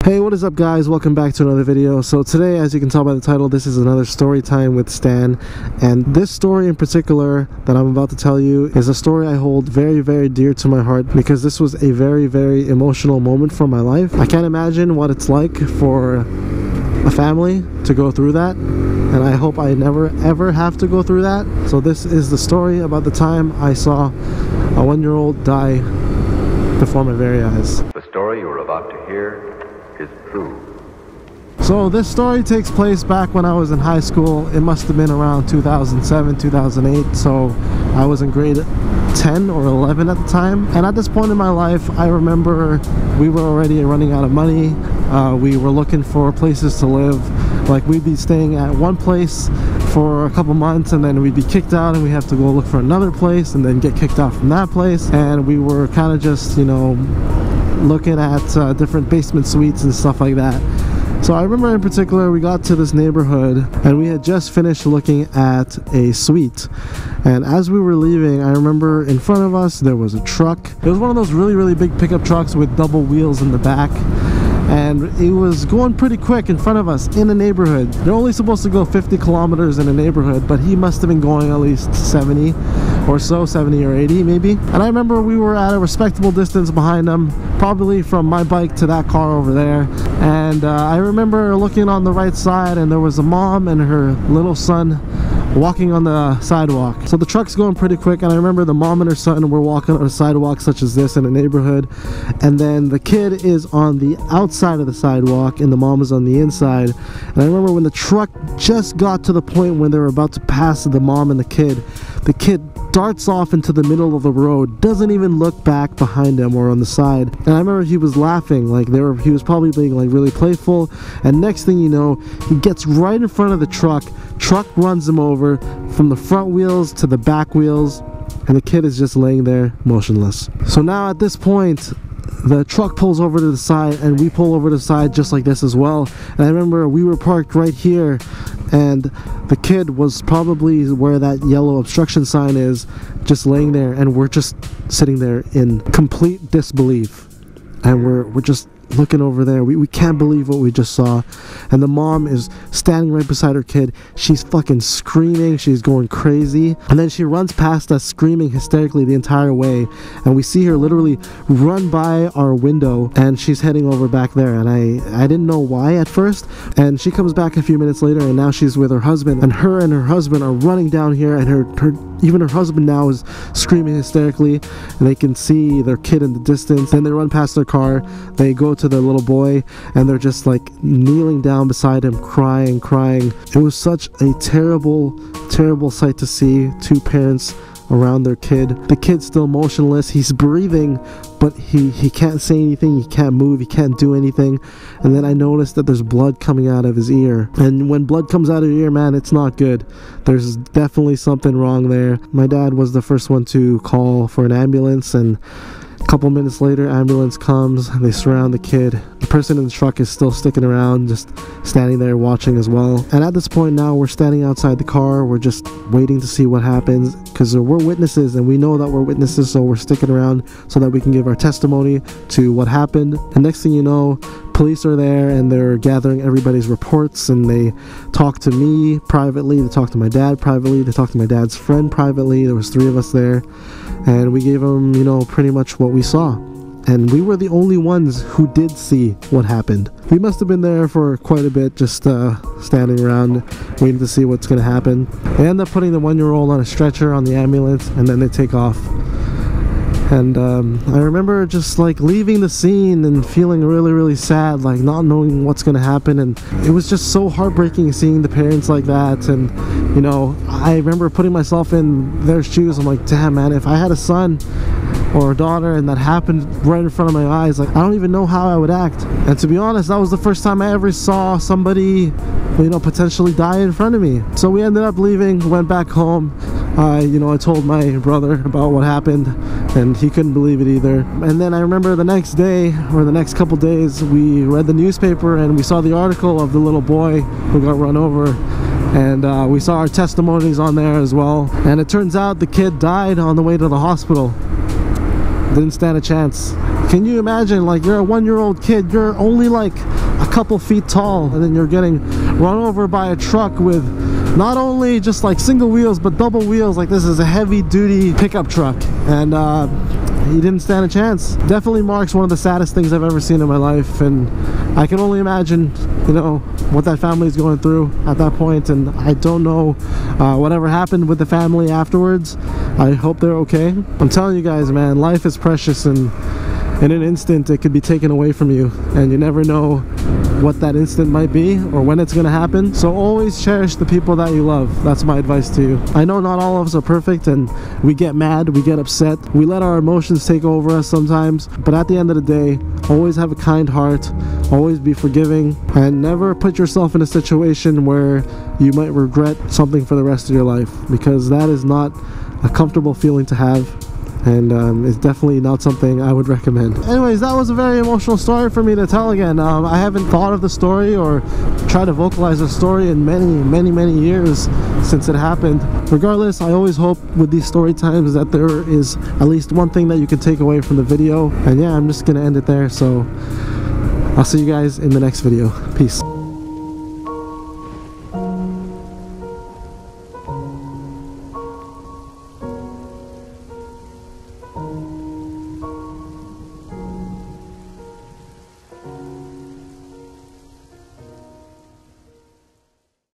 Hey, what is up guys? Welcome back to another video. So today, as you can tell by the title, this is another story time with Stan, and this story in particular that I'm about to tell you is a story I hold very, very dear to my heart because this was a very, very emotional moment for my life. I can't imagine what it's like for a family to go through that, and I hope I never ever have to go through that. So this is the story about the time I saw a 1-year-old die before my very eyes. The story you are about to hear is true. So this story takes place back when I was in high school. It must have been around 2007, 2008. So I was in grade 10 or 11 at the time. And at this point in my life, I remember we were already running out of money. We were looking for places to live. Like, we'd be staying at one place for a couple months and then we'd be kicked out and we have to go look for another place and then get kicked out from that place. And we were kind of just, you know, looking at different basement suites and stuff like that. So I remember in particular we got to this neighborhood and we had just finished looking at a suite, and as we were leaving, I remember in front of us there was a truck. It was one of those really big pickup trucks with double wheels in the back, and it was going pretty quick in front of us in the neighborhood. They're only supposed to go 50 kilometers in a neighborhood, but he must have been going at least 70 or so, 70 or 80 maybe. And I remember we were at a respectable distance behind him, probably from my bike to that car over there. And I remember looking on the right side and there was a mom and her little son walking on the sidewalk. So the truck's going pretty quick, and I remember the mom and her son were walking on a sidewalk such as this in a neighborhood, and then the kid is on the outside of the sidewalk and the mom is on the inside. And I remember when the truck just got to the point when they were about to pass the mom and the kid darts off into the middle of the road, doesn't even look back behind him or on the side. And I remember he was laughing, like he was probably being like really playful, and next thing you know, he gets right in front of the truck runs him over from the front wheels to the back wheels, and the kid is just laying there motionless. So now at this point, the truck pulls over to the side and we pull over to the side just like this as well. And I remember we were parked right here and the kid was probably where that yellow obstruction sign is, just laying there, and we're just sitting there in complete disbelief, and we're just looking over there. We can't believe what we just saw. And the mom is standing right beside her kid. She's fucking screaming, she's going crazy, and then she runs past us screaming hysterically the entire way, and we see her literally run by our window and she's heading over back there. And I didn't know why at first, and she comes back a few minutes later and now she's with her husband, and her husband are running down here, and even her husband now is screaming hysterically, and they can see their kid in the distance. Then they run past their car, they go to the little boy, and they're just like kneeling down beside him, crying. It was such a terrible sight to see. Two parents around their kid, the kid's still motionless, he's breathing, but he can't say anything, he can't move, he can't do anything. And then I noticed that there's blood coming out of his ear, and when blood comes out of your ear, man, it's not good. There's definitely something wrong there. My dad was the first one to call for an ambulance, and a couple minutes later, ambulance comes, they surround the kid. The person in the truck is still sticking around, just standing there watching as well. And at this point now, we're standing outside the car, we're just waiting to see what happens, because we're witnesses and we know that we're witnesses, so we're sticking around so that we can give our testimony to what happened. And next thing you know, police are there and they're gathering everybody's reports, and they talk to me privately, they talk to my dad privately, they talk to my dad's friend privately. There was 3 of us there, and we gave them, you know, pretty much what we saw. And we were the only ones who did see what happened. We must have been there for quite a bit, just standing around waiting to see what's going to happen. They end up putting the 1-year-old on a stretcher on the ambulance, and then they take off. And I remember just like leaving the scene and feeling really sad, like not knowing what's gonna happen. And it was just so heartbreaking seeing the parents like that. And you know, I remember putting myself in their shoes. I'm like, damn man, if I had a son or a daughter and that happened right in front of my eyes, like I don't even know how I would act. And to be honest, that was the first time I ever saw somebody, you know, potentially die in front of me. So we ended up leaving, went back home. You know, I told my brother about what happened, and he couldn't believe it either. And then I remember the next day, or the next couple days, we read the newspaper and we saw the article of the little boy who got run over, and we saw our testimonies on there as well. And it turns out the kid died on the way to the hospital. Didn't stand a chance. Can you imagine, like, you're a 1-year-old kid, you're only like a couple feet tall, and then you're getting run over by a truck with not only just like single wheels but double wheels. Like, this is a heavy duty pickup truck, and he didn't stand a chance. Definitely marks one of the saddest things I've ever seen in my life, and I can only imagine, you know, what that family is going through at that point. And I don't know whatever happened with the family afterwards. I hope they're okay. I'm telling you guys, man, life is precious, and in an instant it could be taken away from you, and you never know what that instant might be or when it's gonna happen. So always cherish the people that you love. That's my advice to you. I know not all of us are perfect, and we get mad, we get upset, we let our emotions take over us sometimes, but at the end of the day, always have a kind heart, always be forgiving, and never put yourself in a situation where you might regret something for the rest of your life, because that is not a comfortable feeling to have, and it's definitely not something I would recommend. Anyways, that was a very emotional story for me to tell again. I haven't thought of the story or tried to vocalize the story in many years since it happened. Regardless, I always hope with these story times that there is at least one thing that you can take away from the video. And yeah, I'm just gonna end it there, so I'll see you guys in the next video. Peace.